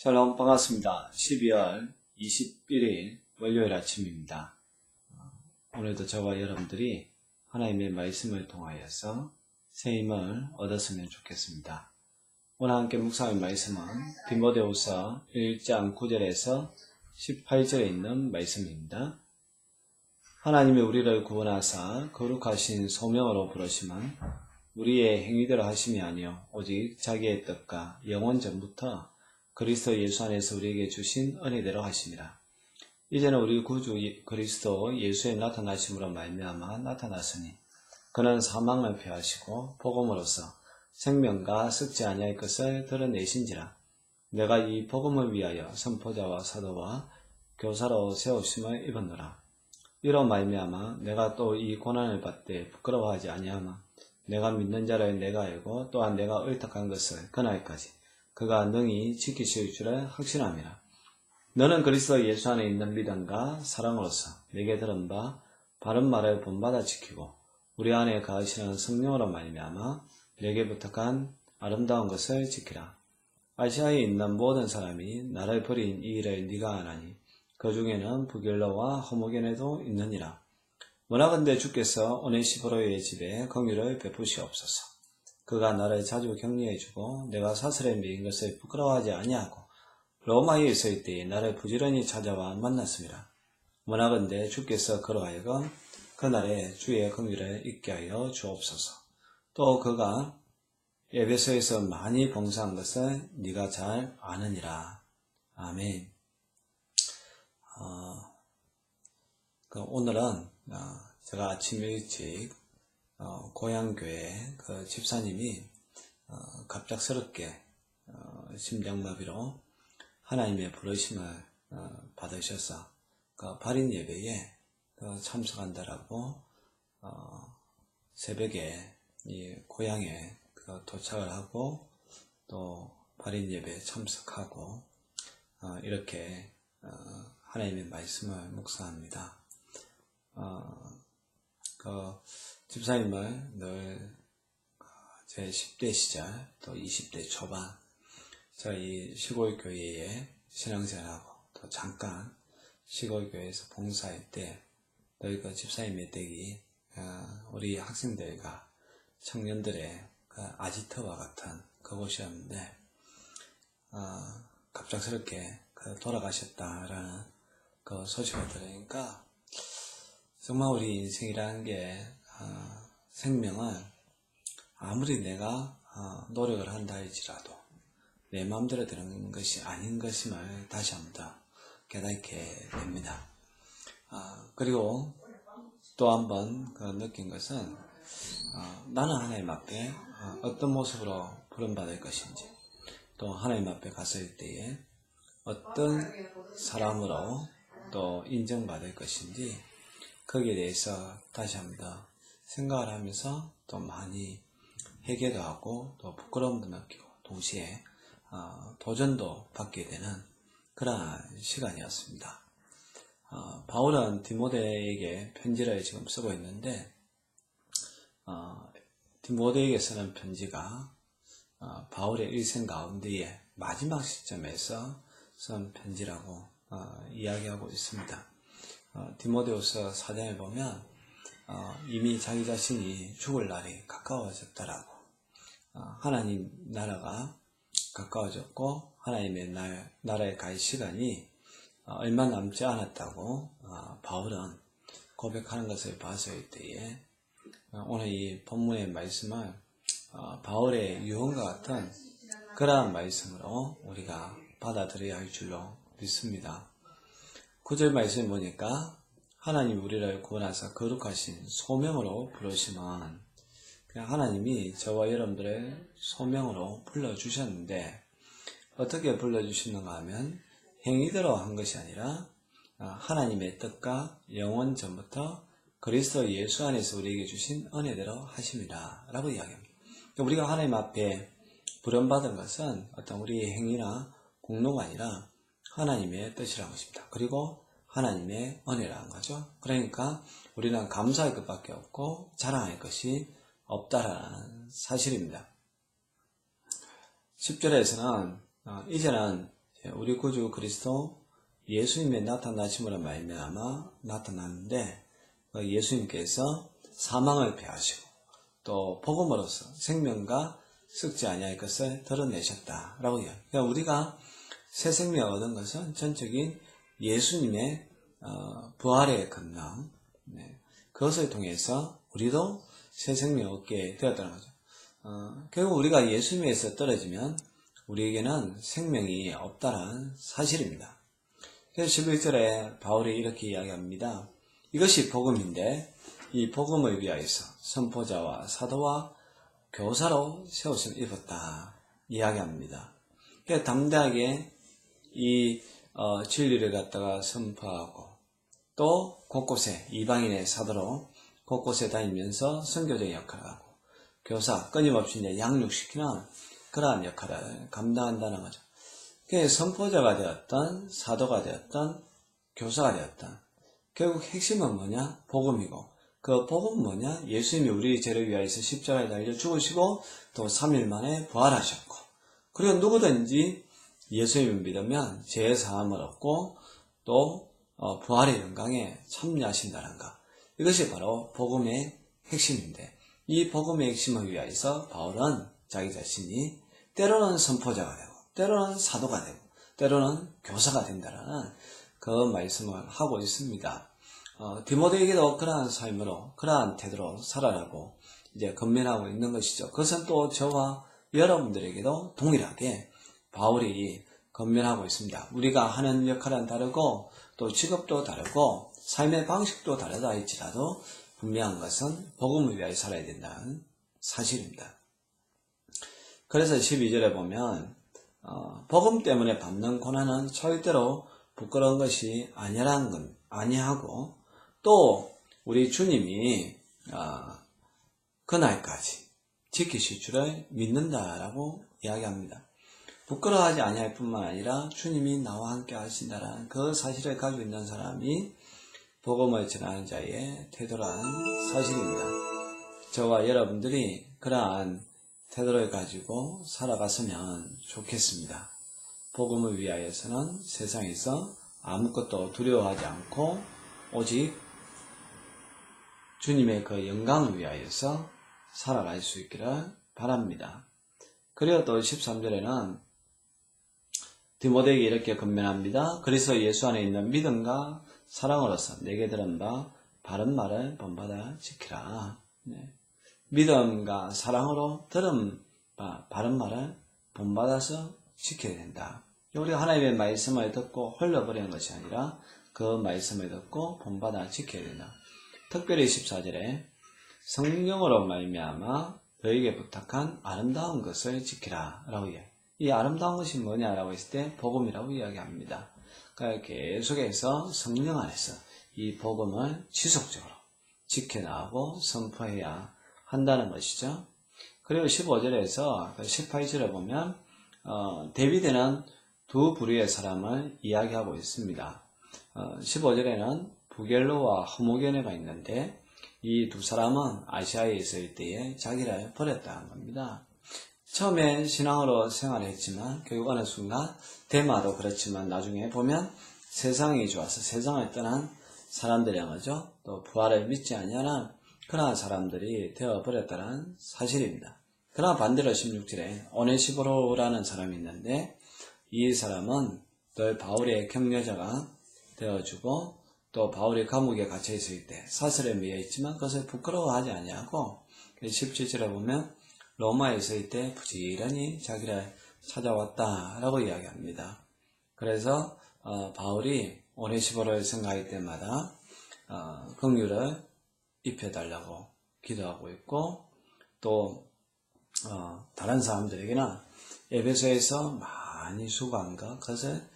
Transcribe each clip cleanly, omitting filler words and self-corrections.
샬롬 반갑습니다. 12월 21일 월요일 아침입니다. 오늘도 저와 여러분들이 하나님의 말씀을 통하여서 새 힘을 얻었으면 좋겠습니다. 오늘 함께 묵상할 말씀은 디모데후서 1장 9절에서 18절에 있는 말씀입니다. 하나님이 우리를 구원하사 거룩하신 소명으로 부르심은 우리의 행위대로 하심이 아니요 오직 자기의 뜻과 영원 전부터 그리스도 예수 안에서 우리에게 주신 은혜대로 하심이라. 이제는 우리 구주 그리스도 예수의 나타나심으로 말미암아 나타났으니 그는 사망을 패하시고 복음으로써 생명과 썩지 아니할 것을 드러내신지라. 내가 이 복음을 위하여 선포자와 사도와 교사로 세우심을 입었노라. 이로 말미암아 내가 또 이 고난을 받되 부끄러워하지 아니하마. 내가 믿는 자를 내가 알고 또한 내가 의탁한 것을 그날까지 그가 능히 지키실 줄을 확신함이라. 너는 그리스도 예수 안에 있는 믿음과 사랑으로서 내게 들은 바 바른 말을 본받아 지키고 우리 안에 거하시는 성령으로 말미암아 내게 부탁한 아름다운 것을 지키라. 아시아에 있는 모든 사람이 나를 버린 이 일을 네가 아나니 그 중에는 부gel로와 호모게네도 있느니라. 원하건대 주께서 오네시포로의 집에 긍휼을 베푸시옵소서. 그가 나를 자주 격려해주고 내가 사슬에 매인 것을 부끄러워하지 아니하고 로마에 있을 때에 나를 부지런히 찾아와 만났습니다. 원하건대 주께서 그로 하여금 그날에 주의 긍휼을 잊게 하여 주옵소서. 또 그가 에베소에서 많이 봉사한 것을 네가 잘 아느니라. 아멘. 오늘은 제가 아침 일찍 고향교회 그 집사님이 갑작스럽게 심장마비로 하나님의 부르심을 받으셔서 그 발인 예배에 참석한다라고 새벽에 이 고향에 도착을 하고 또 발인 예배에 참석하고 이렇게 하나님의 말씀을 묵상합니다. 집사님을 늘 제 10대 시절 또 20대 초반 저희 시골교회에 신앙생활하고 또 잠깐 시골교회에서 봉사할 때 늘 그 집사님의 댁이 우리 학생들과 청년들의 그 아지트와 같은 그곳이었는데 갑작스럽게 돌아가셨다라는 그 소식을 들으니까 정말 우리 인생이라는 게 생명을 아무리 내가 노력을 한다 할지라도 내 마음대로 되는 것이 아닌 것임을 다시 한번 더 깨닫게 됩니다. 그리고 또 한번 느낀 것은 나는 하나님 앞에 어떤 모습으로 부름받을 것인지 또 하나님 앞에 갔을 때에 어떤 사람으로 또 인정받을 것인지 거기에 대해서 다시 한번 더 생각을 하면서 또 많이 회개도 하고 또 부끄러움도 느끼고 동시에 도전도 받게 되는 그런 시간이었습니다. 바울은 디모데에게 편지를 지금 쓰고 있는데 디모데에게 쓰는 편지가 바울의 일생 가운데에 마지막 시점에서 쓴 편지라고 이야기하고 있습니다. 디모데후서 4장에 보면 이미 자기 자신이 죽을 날이 가까워졌다라고 하나님 나라가 가까워졌고 하나님의 나라에 갈 시간이 얼마 남지 않았다고 바울은 고백하는 것을 봤을 때에 오늘 이 본문의 말씀을 바울의 유언과 같은 그러한 말씀으로 우리가 받아들여야 할 줄로 믿습니다. 9절 말씀 보니까 하나님 우리를 구원하사 거룩하신 소명으로 부르시면 그냥 하나님이 저와 여러분들의 소명으로 불러주셨는데 어떻게 불러주시는가 하면 행위대로 한 것이 아니라 하나님의 뜻과 영원 전부터 그리스도 예수 안에서 우리에게 주신 은혜대로 하심이라 라고 이야기합니다. 우리가 하나님 앞에 부름받은 것은 어떤 우리의 행위나 공로가 아니라 하나님의 뜻이라는 것입니다. 그리고 하나님의 은혜라는 거죠. 그러니까 우리는 감사할 것밖에 없고 자랑할 것이 없다라는 사실입니다. 10절에서는 이제는 우리 구주 그리스도 예수님의 나타나심으로 말미암아 나타났는데 예수님께서 사망을 패하시고 또 복음으로서 생명과 썩지 아니할 것을 드러내셨다라고 해요. 그러니까 우리가 새 생명을 얻은 것은 전적인 예수님의 부활의 권능, 그것을 통해서 우리도 새 생명을 얻게 되었다는 거죠. 결국 우리가 예수님에서 떨어지면 우리에게는 생명이 없다는 사실입니다. 그래서 11절에 바울이 이렇게 이야기합니다. 이것이 복음인데 이 복음을 위하여서 선포자와 사도와 교사로 세우심을 입었다 이야기합니다. 그래서 담대하게 이 진리를 갖다가 선포하고 또 곳곳에 이방인의 사도로 곳곳에 다니면서 선교적인 역할을 하고 교사 끊임없이 이제 양육시키는 그러한 역할을 감당한다는 거죠. 그래서 선포자가 되었던 사도가 되었던 교사가 되었던 결국 핵심은 뭐냐? 복음이고 그 복음은 뭐냐? 예수님이 우리 죄를 위하여서 십자가에 달려 죽으시고 또 3일 만에 부활하셨고 그리고 누구든지 예수님을 믿으면 죄의 사함을 얻고 또 부활의 영광에 참여하신다는 것. 이것이 바로 복음의 핵심인데 이 복음의 핵심을 위하여서 바울은 자기 자신이 때로는 선포자가 되고 때로는 사도가 되고 때로는 교사가 된다는 그 말씀을 하고 있습니다. 디모데에게도 그러한 삶으로 그러한 태도로 살아라고 이제 권면하고 있는 것이죠. 그것은 또 저와 여러분들에게도 동일하게 바울이 권면하고 있습니다. 우리가 하는 역할은 다르고 또 직업도 다르고 삶의 방식도 다르다 할지라도 분명한 것은 복음을 위하여 살아야 된다는 사실입니다. 그래서 12절에 보면 복음 때문에 받는 고난은 절대로 부끄러운 것이 아니하고 또 우리 주님이 그날까지 지키실 줄을 믿는다라고 이야기합니다. 부끄러워하지 아니할 뿐만 아니라 주님이 나와 함께 하신다라는 그 사실을 가지고 있는 사람이 복음을 전하는 자의 태도라는 사실입니다. 저와 여러분들이 그러한 태도를 가지고 살아갔으면 좋겠습니다. 복음을 위하여서는 세상에서 아무것도 두려워하지 않고 오직 주님의 그 영광을 위하여서 살아갈 수 있기를 바랍니다. 그리고 또 13절에는 디모데에게 이렇게 권면합니다. 그리스도 예수 안에 있는 믿음과 사랑으로서 내게 들은 바 바른 말을 본받아 지키라. 믿음과 사랑으로 들은 바 바른 말을 본받아서 지켜야 된다. 우리가 하나님의 말씀을 듣고 흘려버리는 것이 아니라 그 말씀을 듣고 본받아 지켜야 된다. 특별히 14절에 성령으로 말미암아 너에게 부탁한 아름다운 것을 지키라 라고 이야기해요. 이 아름다운 것이 뭐냐라고 했을 때 복음이라고 이야기합니다. 그러니까 계속해서 성령 안에서 이 복음을 지속적으로 지켜나가고 선포해야 한다는 것이죠. 그리고 15절에서 18절에 보면 데비드는 두 부류의 사람을 이야기하고 있습니다. 15절에는 부겔로와 허모게네가 있는데 이 두 사람은 아시아에 있을 때에 자기를 버렸다는 겁니다. 처음에 신앙으로 생활했지만 결국 어느 순간 데마도 그렇지만 나중에 보면 세상이 좋아서 세상을 떠난 사람들이란 거죠. 또 부활을 믿지 아니하는 그러한 사람들이 되어버렸다는 사실입니다. 그러나 반대로 16절에 오네시보로라는 사람이 있는데 이 사람은 늘 바울의 격려자가 되어주고 또 바울이 감옥에 갇혀있을 때 사슬에 매여있지만 그것을 부끄러워하지 아니하고 17절에 보면 로마에 있을 때 부지런히 자기를 찾아왔다라고 이야기합니다. 그래서 바울이 오네시보로를 생각할 때마다 긍휼을 입혀달라고 기도하고 있고 또 다른 사람들에게는 에베소에서 많이 수고한 것 그것을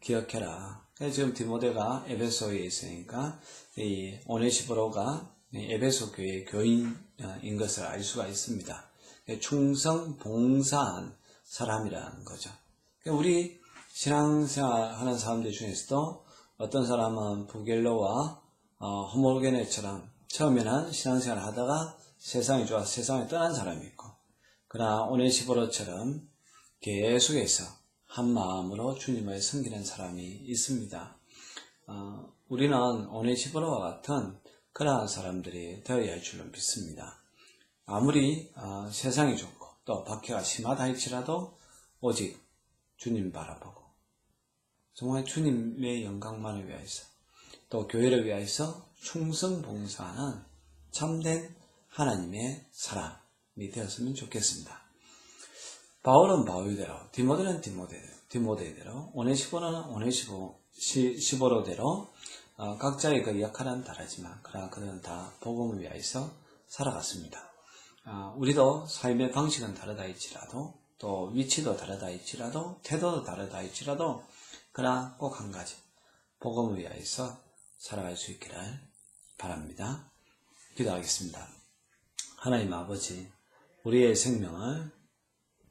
기억해라. 그래서 지금 디모데가 에베소에 있으니까 이 오네시보로가 에베소 교회의 교인인 것을 알 수가 있습니다. 충성 봉사한 사람이라는 거죠. 우리 신앙생활 하는 사람들 중에서도 어떤 사람은 부겔로와 허모게네처럼 처음에는 신앙생활을 하다가 세상이 좋아서 세상을 떠난 사람이 있고 그러나 오네시보로처럼 계속해서 한 마음으로 주님을 섬기는 사람이 있습니다. 우리는 오네시포로와 같은 그러한 사람들이 되어야 할 줄로 믿습니다. 아무리 세상이 좋고 또 박해가 심하다 할지라도 오직 주님 바라보고 정말 주님의 영광만을 위하여서 또 교회를 위하여서 충성봉사하는 참된 하나님의 사람이 되었으면 좋겠습니다. 바울은 바울대로, 디모데는 디모데대로, 오네시포는 오네시포로대로 각자의 그 역할은 다르지만 그러나 그들은 다 복음을 위하여서 살아갔습니다. 우리도 삶의 방식은 다르다 할지라도 또 위치도 다르다 할지라도 태도도 다르다 할지라도 그러나 꼭 한 가지 복음을 위하여서 살아갈 수 있기를 바랍니다. 기도하겠습니다. 하나님 아버지, 우리의 생명을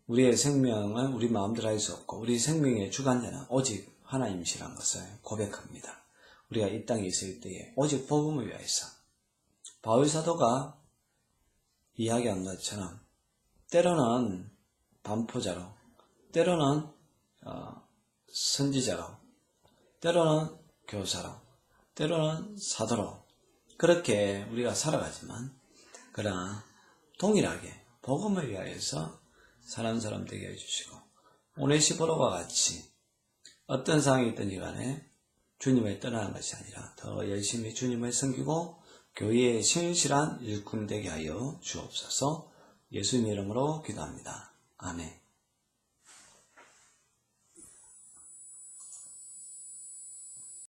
우리 마음대로 할 수 없고 우리 생명의 주관자는 오직 하나님이시라는 것을 고백합니다. 우리가 이 땅에 있을 때에 오직 복음을 위하여서 바울 사도가 이야기한 것처럼 때로는 반포자로, 때로는 선지자로, 때로는 교사로, 때로는 사도로 그렇게 우리가 살아가지만 그러나 동일하게 복음을 위하여서 사는 사람 되게 해주시고 오네시포로와 같이 어떤 상황이 있든지 간에 주님을 떠나는 것이 아니라 더 열심히 주님을 섬기고 교회의 신실한 일꾼 되게 하여 주옵소서. 예수님 이름으로 기도합니다. 아멘.